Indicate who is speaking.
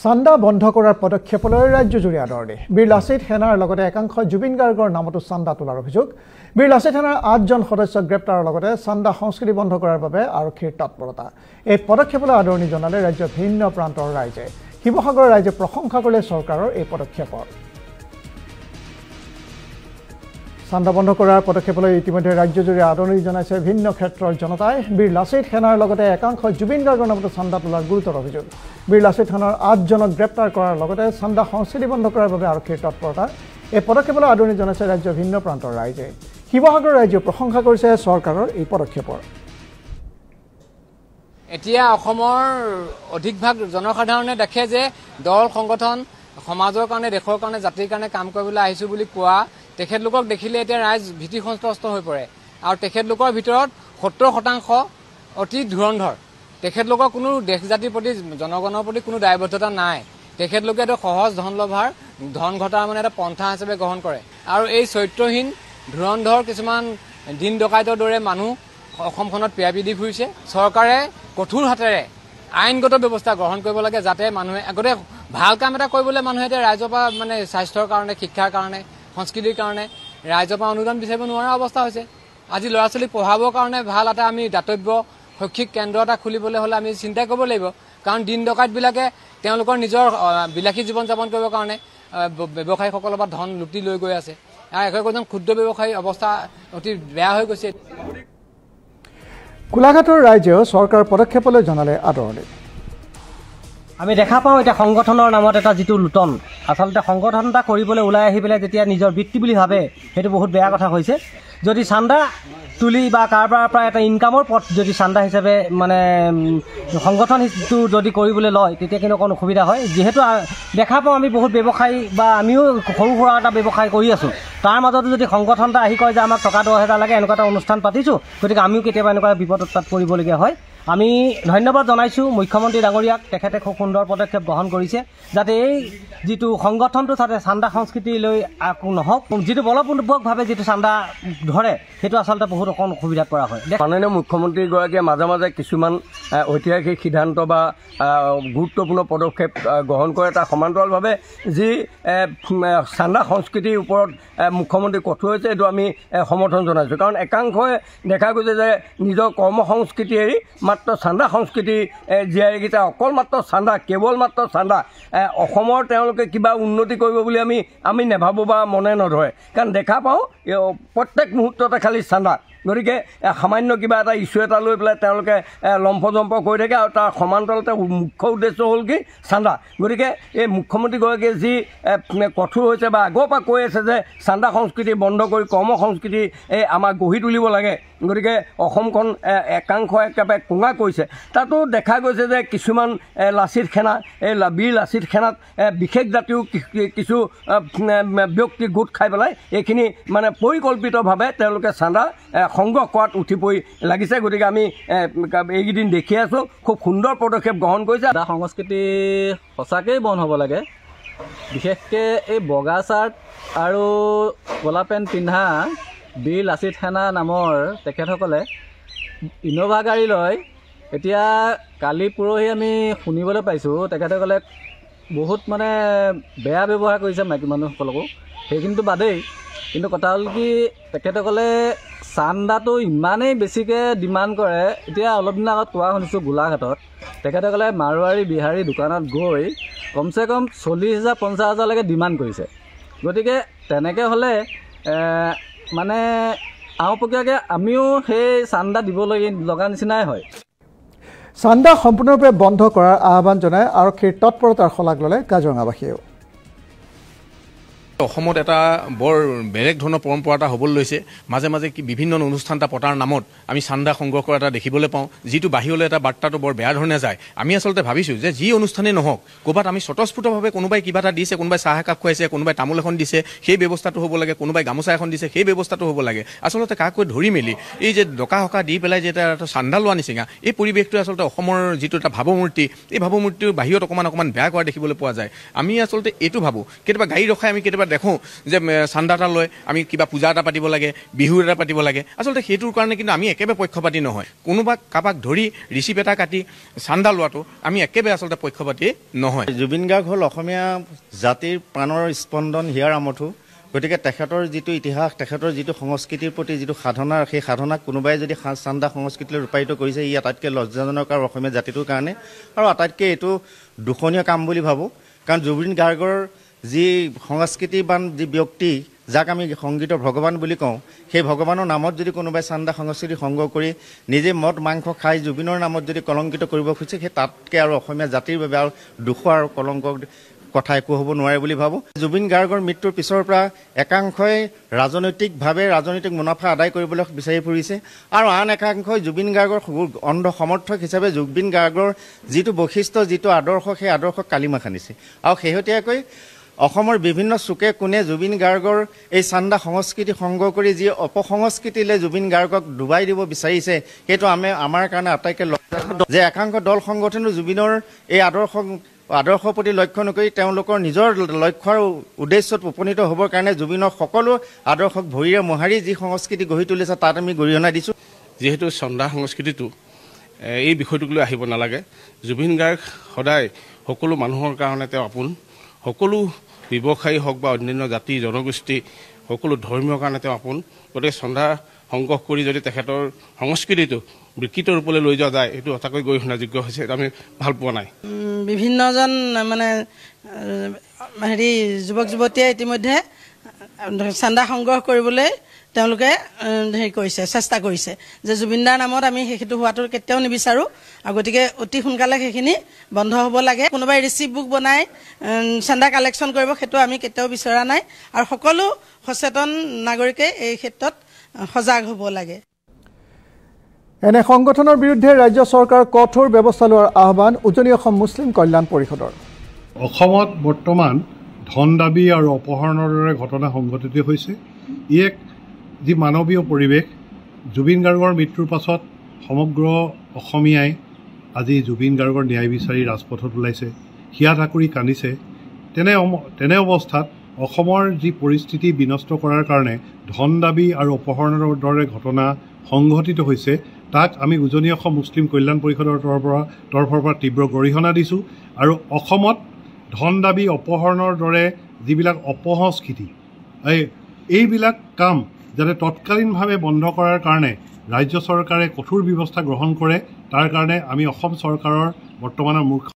Speaker 1: চান্দা বন্ধ কৰাৰ পদক্ষেপলৈ ৰাজ্যজুৰি আদৰণি বীৰ লাচিত সেনাৰ লগতে একাংশ জুবিন গাৰ্গৰ নামতো চান্দা তোলাৰ অভিযোগ বীৰ লাচিত সেনাৰ 8জন সদস্য গ্ৰেপ্তাৰৰ লগতে চান্দা সংস্কৃতি বন্ধ কৰাৰ বাবে আৰক্ষীৰ তৎপৰতা এই পদক্ষেপলৈ আদৰণি জনালে ৰাজ্যৰ ভিন্ন প্ৰান্তৰ ৰাইজে শিৱসাগৰৰ ৰাইজে প্ৰশংসা কৰিলে চৰকাৰৰ এই পদক্ষেপৰ চান্দা বন্ধ কৰাৰ পদক্ষেপলৈ ইতিমধ্যে ৰাজ্যজুৰি আদৰণি জনাইছে ভিন্ন ক্ষেত্ৰৰ জনতাই বীৰ লাচিত সেনাৰ লগতে একাংশ জুবিন গাৰ্গৰ নামতো চান্দা তোলাৰ গুৰুতৰ অভিযোগ বীৰ লাচিত সেনাৰ 8জনক গ্ৰেপ্তাৰ কৰাৰ লগতে চান্দা সংস্কৃতি বন্ধ কৰাৰ বাবে আৰক্ষীৰ তৎপৰতা এই পদক্ষেপলৈ আদৰণি জনাইছে ৰাজ্যৰ ভিন্ন প্ৰান্তৰ ৰাইজে শিৱসাগৰৰ ৰাইজে প্ৰশংসা কৰিছে চৰকাৰৰ এই পদক্ষেপৰ
Speaker 2: এতিয়া অসমৰ অধিকভাগ জনসাধাৰণে দেখে যে দল সংগঠন সমাজৰ কাৰণে দেশৰ কাৰণে জাতিৰ কাৰণে কাম কৰিবলৈ আহিছো বুলি কোৱা তেখেতলোকক দেখিলে এতিয়া ৰাইজ ভীতি সন্ত্ৰস্ত হৈ পৰে আৰু তেখেতলোকৰ ভিতৰত 70% অতি ধুৰন্ধৰ তেখেতলোকৰ কোনো দেশ জাতিৰ প্ৰতি জনগণৰ প্ৰতি কোনো দায়বদ্ধতা নাই তেখেতলোকে এটা সহজ ধন ঘটাৰ মানে এটা পন্থা হিচাপে গ্ৰহণ কৰে আৰু এই চৰিত্ৰহীন ধুৰন্ধৰ কিছুমান দিন ডকাইতৰ দৰে মানুহ অসমখনত পিয়াপি দি ফুৰিছে চৰকাৰে কঠোৰ হাতেৰে আইনগত ব্যৱস্থা গ্ৰহণ কৰিব লাগে যাতে মানুহে আগতে ভাল কাম এটা কৰিবলৈ মানুহে এতিয়া ৰাইজৰ পৰা মানে স্বাস্থ্যৰ কাৰণে শিক্ষাৰ কাৰণে সংস্কৃতিৰ কাৰণে ৰাইজৰ পৰা অনুদান বিচাৰিব নোৱাৰা অৱস্থা হৈছে আজি ল'ৰা ছোৱালীক পঢ়াবৰ কাৰণে ভাল এটা আমি দাতব্য শৈক্ষিক কেন্দ্ৰ এটা খুলিবলৈ হ'লে আমি চিন্তা কৰিব লাগিব কাৰণ দিন ডকাইতবিলাকে তেওঁলোকৰ নিজৰ বিলাসী জীৱন যাপন কৰিবৰ কাৰণে ব্যৱসায়ীসকলৰ পৰা ধন লুটি লৈ গৈ আছে আৰু একোজন ক্ষুদ্ৰ ব্যৱসায়ী অৱস্থা অতি বেয়া হৈ গৈছে
Speaker 1: গোলাঘাটৰ ৰাইজেও চৰকাৰৰ পদক্ষেপলৈ জনালে আদৰণি
Speaker 3: আমি দেখা পাওঁ এটা সংগঠনৰ নামত এটা যিটো লুটন আচলতে সংগঠন এটা কৰিবলৈ ওলাই আহি পেলাই যেতিয়া নিজৰ বৃত্তি বুলি ভাবে সেইটো বহুত বেয়া কথা হৈছে যদি চান্দা তুলি বা কাৰোবাৰ পৰা এটা ইনকামৰ পথ যদি চান্দা হিচাপে মানে সংগঠনটো যদি কৰিবলৈ লয় তেতিয়া কিন্তু অকণ অসুবিধা হয় যিহেতু দেখা পাওঁ আমি বহুত ব্যৱসায়ী বা আমিও সৰু সুৰা এটা ব্যৱসায় কৰি আছোঁ তাৰ মাজতো যদি সংগঠন এটা আহি কয় যে আমাক টকা 10,000 লাগে এনেকুৱা এটা অনুষ্ঠান পাতিছোঁ গতিকে আমিও কেতিয়াবা এনেকুৱা বিপদত তাত পৰিবলগীয়া হয় আমি ধন্যবাদ জনাইছোঁ মুখ্যমন্ত্ৰী ডাঙৰীয়াক তেখেতে খুব সুন্দৰ পদক্ষেপ গ্ৰহণ কৰিছে যাতে এই যিটো সংগঠনটো যাতে চান্দা সংস্কৃতিলৈ নহওক যিটো বলপূৰ্বকভাৱে যিটো চান্দা ধৰে সেইটো আচলতে বহুত অকণ অসুবিধাত পৰা হয়
Speaker 4: মাননীয় মুখ্যমন্ত্ৰীগৰাকীয়ে মাজে মাজে কিছুমান ঐতিহাসিক সিদ্ধান্ত বা গুৰুত্বপূৰ্ণ পদক্ষেপ গ্ৰহণ কৰে তাৰ সমান্তৰালভাৱে যি চান্দা সংস্কৃতিৰ ওপৰত মুখ্যমন্ত্ৰী কঠোৰ হৈছে এইটো আমি সমৰ্থন জনাইছোঁ কাৰণ একাংশই দেখা গৈছে যে নিজৰ কৰ্ম সংস্কৃতি এৰি মাত্ৰ চান্দা সংস্কৃতি জীয়াই ৰাখিছে অকল মাত্ৰ চান্দা কেৱল মাত্ৰ চান্দা অসমৰ তেওঁলোকে কিবা উন্নতি কৰিব বুলি আমি নেভাবোঁ বা মনে নধৰে কাৰণ দেখা পাওঁ প্ৰত্যেক মুহূৰ্ততে খালি চান্দা গতিকে সামান্য কিবা এটা ইছ্যু এটা লৈ পেলাই তেওঁলোকে লম্ফজম্প কৰি থাকে আৰু তাৰ সমান্তৰালতে মুখ্য উদ্দেশ্য হ'ল কি চান্দা গতিকে এই মুখ্যমন্ত্ৰীগৰাকীয়ে যি কঠোৰ হৈছে বা আগৰ পৰা কৈ আছে যে চান্দা সংস্কৃতি বন্ধ কৰি কৰ্ম সংস্কৃতি আমাক গঢ়ি তুলিব লাগে গতিকে অসমখন একাংশ একেবাৰে কোঙা কৰিছে তাতো দেখা গৈছে যে কিছুমান লাচিত সেনা এই বীৰ লাচিত সেনাত বিশেষ জাতিও কিছু ব্যক্তি গোট খাই পেলাই এইখিনি মানে পৰিকল্পিতভাৱে তেওঁলোকে চান্দা সংগ্ৰহ কৰাত উঠি পৰি লাগিছে গতিকে আমি এইকেইদিন দেখি আছোঁ খুব সুন্দৰ পদক্ষেপ গ্ৰহণ কৰিছে
Speaker 5: চান্দা সংস্কৃতি সঁচাকৈয়ে বন্ধ হ'ব লাগে বিশেষকৈ এই বগা চাৰ্ট আৰু ক'লা পেণ্ট পিন্ধা বীৰ লাচিত সেনা নামৰ তেখেতসকলে ইন'ভা গাড়ী লয় এতিয়া কালি পৰহি আমি শুনিবলৈ পাইছোঁ তেখেতসকলে বহুত মানে বেয়া ব্যৱহাৰ কৰিছে মাইকী মানুহসকলকো সেইখিনিতো বাদেই কিন্তু কথা হ'ল কি তেখেতসকলে চান্দাটো ইমানেই বেছিকৈ ডিমাণ্ড কৰে এতিয়া অলপ দিনৰ আগত কোৱা শুনিছোঁ গোলাঘাটত তেখেতসকলে মাৰোৱাৰী বিহাৰী দোকানত গৈ কমচে কম 40,000-50,000লৈকে ডিমাণ্ড কৰিছে গতিকে তেনেকৈ হ'লে মানে আওপকীয়াকৈ আমিও সেই চান্দা দিবলৈ লগা নিচিনাই হয়
Speaker 1: চান্দা সম্পূৰ্ণৰূপে বন্ধ কৰাৰ আহ্বান জনাই আৰক্ষীৰ তৎপৰতাৰ শলাগ ল'লে কাজিৰঙাবাসীয়েও
Speaker 6: অসমত এটা বৰ বেলেগ ধৰণৰ পৰম্পৰা এটা হ'বলৈ লৈছে মাজে মাজে বিভিন্ন অনুষ্ঠান এটা পতাৰ নামত আমি চান্দা সংগ্ৰহ কৰা এটা দেখিবলৈ পাওঁ যিটো বাহিৰলৈ এটা বাৰ্তাটো বৰ বেয়া ধৰণে যায় আমি আচলতে ভাবিছোঁ যে যি অনুষ্ঠানেই নহওক ক'ৰবাত আমি স্বতঃস্ফূৰ্তভাৱে কোনোবাই কিবা এটা দিছে কোনোবাই চাহ একাপ খুৱাইছে কোনোবাই তামোল এখন দিছে সেই ব্যৱস্থাটো হ'ব লাগে কোনোবাই গামোচা এখন দিছে সেই ব্যৱস্থাটো হ'ব লাগে আচলতে কাকৈ ধৰি মেলি এই যে ডকা হকা দি পেলাই যে এটা চান্দা লোৱা নিচিনা এই পৰিৱেশটোৱে আচলতে অসমৰ যিটো এটা ভাৱমূৰ্তি এই ভাৱমূৰ্তিৰ বাহিৰত অকণমান বেয়া কৰা দেখিবলৈ পোৱা যায় আমি আচলতে এইটো ভাবোঁ কেতিয়াবা গাড়ী ৰখাই আমি কেতিয়াবা কেতিয়াবা দেখোঁ যে চান্দা এটা লৈ আমি কিবা পূজা এটা পাতিব লাগে, বিহু এটা পাতিব লাগে। আচলতে সেইটোৰ কাৰণে কিন্তু আমি একেবাৰে পক্ষপাতি নহয়। কোনোবা কাৰোবাক ধৰি ৰিচিপ এটা কাটি চান্দা লোৱাটো আমি একেবাৰে আচলতে পক্ষপাতি নহয়।
Speaker 7: জুবিন গাৰ্গ হ'ল অসমীয়া জাতিৰ প্ৰাণৰ স্পন্দন, হিয়াৰ আমঠু। গতিকে তেখেতৰ যিটো ইতিহাস, তেখেতৰ যিটো সংস্কৃতিৰ প্ৰতি যিটো সাধনা, সেই সাধনাক কোনোবাই যদি চান্দা সংস্কৃতিলৈ ৰূপায়িত কৰিছে, ই আটাইতকৈ লজ্জাজনক আৰু অসমীয়া জাতিটোৰ কাৰণে আৰু আটাইতকৈ এইটো দূষণীয় কাম বুলি ভাবোঁ। কাৰণ জুবিন গাৰ্গৰ যি সংস্কৃতিবান যি ব্যক্তি, যাক আমি সংগীতৰ ভগৱান বুলি কওঁ, সেই ভগৱানৰ নামত যদি কোনোবাই চান্দা সংস্কৃতি সংগ্ৰহ কৰি নিজে মদ মাংস খাই জুবিনৰ নামত যদি কলংকিত কৰিব খুজিছে, সেই তাতকৈ আৰু অসমীয়া জাতিৰ বাবে আৰু দুখ আৰু কলংক কথা একো হ'ব নোৱাৰে বুলি ভাবোঁ। জুবিন গাৰ্গৰ মৃত্যুৰ পিছৰ পৰা একাংশই ৰাজনৈতিক মুনাফা আদায় কৰিবলৈ বিচাৰি ফুৰিছে আৰু আন একাংশই জুবিন গাৰ্গৰ অন্ধ সমৰ্থক হিচাপে জুবিন গাৰ্গৰ যিটো বৈশিষ্ট্য, যিটো আদৰ্শ, সেই আদৰ্শক কালিমা খান্দিছে। আৰু শেহতীয়াকৈ অসমৰ বিভিন্ন চুকে কোণে জুবিন গাৰ্গৰ এই চান্দা সংস্কৃতি সংগ্ৰহ কৰি যি অপসংস্কৃতিলৈ জুবিন গাৰ্গক ডুবাই দিব বিচাৰিছে, সেইটো আমাৰ কাৰণে আটাইতকৈ লজ্জাজনক যে একাংশ দল সংগঠনো জুবিনৰ এই আদৰ্শৰ প্ৰতি লক্ষ্য নকৰি তেওঁলোকৰ নিজৰ লক্ষ্য আৰু উদ্দেশ্যত উপনীত হ'বৰ কাৰণে জুবিনৰ সকলো আদৰ্শক ভৰিৰে মোহাৰি যি সংস্কৃতি গঢ়ি তুলিছে, তাত আমি গৰিহণা দিছোঁ।
Speaker 8: যিহেতু চন্দা সংস্কৃতিটো এই বিষয়টোক লৈ আহিব নালাগে। জুবিন গাৰ্গ সদায় সকলো মানুহৰ কাৰণে তেওঁ আপোন। সকলো ব্যৱসায়ী হওক বা অন্যান্য জাতি জনগোষ্ঠী, সকলো ধৰ্মীয় কাৰণে তেওঁ আপোন। গতিকে চন্দা সংগ্ৰহ কৰি যদি তেখেতৰ সংস্কৃতিটো বিকৃত ৰূপলৈ লৈ যোৱা যায়, এইটো সঁচাকৈ গৰিহণাযোগ্য হৈছে, আমি ভাল পোৱা নাই।
Speaker 9: বিভিন্নজন মানে যুৱক যুৱতীয়ে ইতিমধ্যে চান্দা সংগ্ৰহ কৰিবলৈ তেওঁলোকে চেষ্টা কৰিছে যে জুবিনদাৰ নামত আমি সেইটো হোৱাটো কেতিয়াও নিবিচাৰোঁ আৰু গতিকে অতি সোনকালে সেইখিনি বন্ধ হ'ব লাগে। কোনোবাই ৰিচিপ্ট বুক বনাই চান্দা কালেকশ্যন কৰিব, সেইটো আমি কেতিয়াও বিচৰা নাই আৰু সকলো সচেতন নাগৰিকে এই ক্ষেত্ৰত সজাগ হ'ব লাগে।
Speaker 1: এনে সংগঠনৰ বিৰুদ্ধে ৰাজ্য চৰকাৰৰ কঠোৰ ব্যৱস্থা লোৱাৰ আহ্বান উজনি অসম মুছলিম কল্যাণ পৰিষদৰ।
Speaker 10: অসমত বৰ্তমান ধন দাবী আৰু অপহৰণৰ দৰে ঘটনা সংঘটিত হৈছে। ই এক যি মানৱীয় পৰিৱেশ, জুবিন গাৰ্গৰ মৃত্যুৰ পাছত সমগ্ৰ অসমীয়াই আজি জুবিন গাৰ্গৰ ন্যায় বিচাৰি ৰাজপথত ওলাইছে, হিয়া ঠাকুৰি কান্দিছে। তেনে অৱস্থাত অসমৰ যি পৰিস্থিতি বিনষ্ট কৰাৰ কাৰণে ধন দাবী আৰু অপহৰণৰ দৰে ঘটনা সংঘটিত হৈছে, তাক আমি উজনি অসম মুছলিম কল্যাণ পৰিষদৰ তৰফৰ পৰা তীব্ৰ গৰিহণা দিছোঁ। আৰু অসমত ধন দাবী অপহৰণৰ দৰে যিবিলাক অপসংস্কৃতি, এইবিলাক কাম যাতে তৎকালীনভাৱে বন্ধ কৰাৰ কাৰণে ৰাজ্য চৰকাৰে কঠোৰ ব্যৱস্থা গ্ৰহণ কৰে, তাৰ কাৰণে আমি অসম চৰকাৰৰ বৰ্তমানৰ মুখ্য